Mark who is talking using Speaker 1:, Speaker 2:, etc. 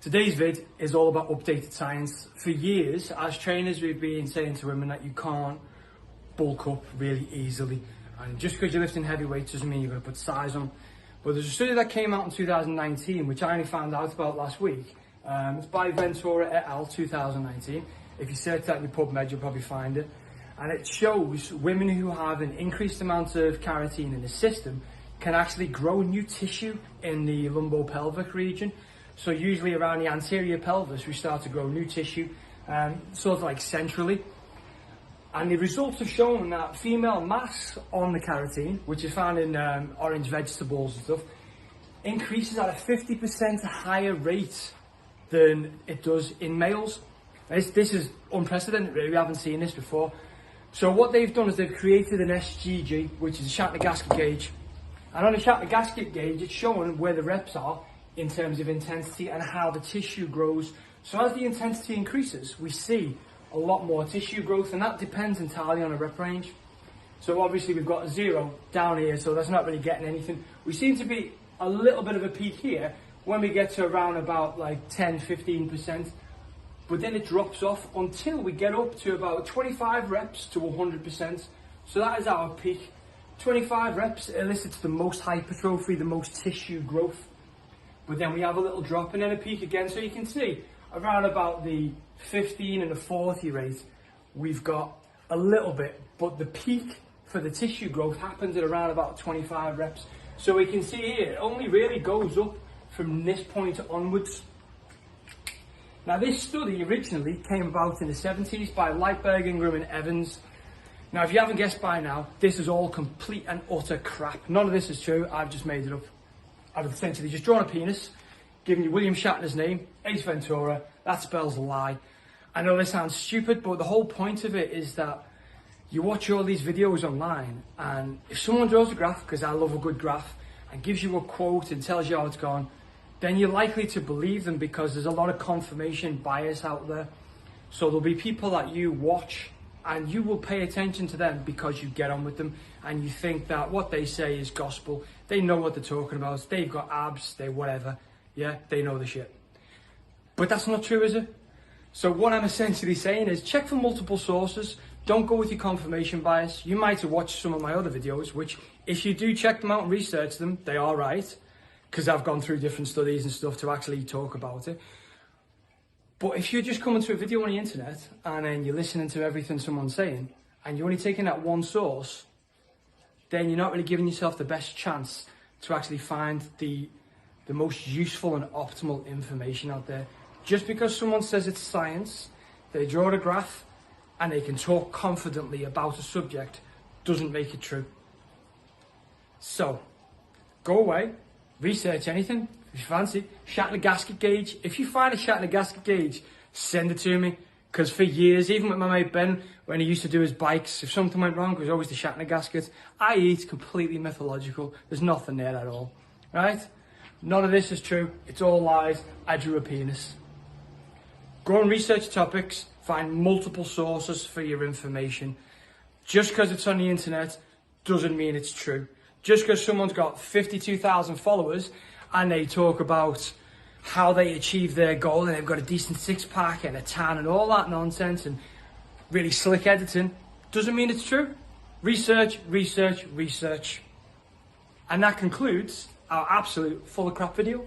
Speaker 1: Today's vid is all about updated science. For years, as trainers, we've been saying to women that you can't bulk up really easily. And just because you're lifting heavy weights doesn't mean you're going to put size on. But there's a study that came out in 2019, which I only found out about last week. It's by Ventura et al. 2019. If you search that in your PubMed, you'll probably find it. And it shows women who have an increased amount of carotene in the system can actually grow new tissue in the lumbopelvic region. So usually around the anterior pelvis, we start to grow new tissue, sort of like centrally. And the results have shown that female mass on the carotene, which is found in orange vegetables and stuff, increases at a 50% higher rate than it does in males. This is unprecedented, really. We haven't seen this before. So what they've done is they've created an SGG, which is a Shatner-Gaskett gauge. And on a Shatner-Gaskett gauge, it's showing where the reps are in terms of intensity and how the tissue grows. So as the intensity increases, we see a lot more tissue growth, and that depends entirely on a rep range. So obviously we've got a 0 down here, so that's not really getting anything. We seem to be a little bit of a peak here when we get to around about like 10-15%, but then it drops off until we get up to about 25 reps to 100%. So that is our peak. 25 reps elicits the most hypertrophy, the most tissue growth. But then we have a little drop and then a peak again. So you can see around about the 15 and the 40 rate, we've got a little bit, but the peak for the tissue growth happens at around about 25 reps. So we can see here, it only really goes up from this point onwards. Now this study originally came about in the 70s by Lightberg, Ingram and Evans. Now if you haven't guessed by now, this is all complete and utter crap. None of this is true, I've just made it up. I've essentially just drawn a penis, given you William Shatner's name, Ace Ventura. That spells a lie. I know this sounds stupid, but the whole point of it is that you watch all these videos online, and if someone draws a graph, because I love a good graph, and gives you a quote and tells you how it's gone, then you're likely to believe them because there's a lot of confirmation bias out there. So there'll be people that you watch and you will pay attention to them because you get on with them and you think that what they say is gospel. They know what they're talking about. They've got abs, they whatever. Yeah, they know the shit. But that's not true, is it? So what I'm essentially saying is check for multiple sources. Don't go with your confirmation bias. You might have watched some of my other videos, which if you do check them out and research them, they are right. Because I've gone through different studies and stuff to actually talk about it. But if you're just coming to a video on the internet and then you're listening to everything someone's saying and you're only taking that one source, then you're not really giving yourself the best chance to actually find the most useful and optimal information out there. Just because someone says it's science, they draw a graph and they can talk confidently about a subject doesn't make it true. So, go away, research anything. If you fancy, Shatner-Gaskett gauge. If you find a Shatner-Gaskett gauge, send it to me. Because for years, even with my mate Ben, when he used to do his bikes, if something went wrong, it was always the Shatner-Gaskett. It's completely mythological. There's nothing there at all. Right? None of this is true. It's all lies. I drew a penis. Go and research topics. Find multiple sources for your information. Just because it's on the internet doesn't mean it's true. Just because someone's got 52,000 followers and they talk about how they achieve their goal and they've got a decent six-pack and a tan and all that nonsense and really slick editing, doesn't mean it's true. Research, research, research. And that concludes our absolute full of crap video.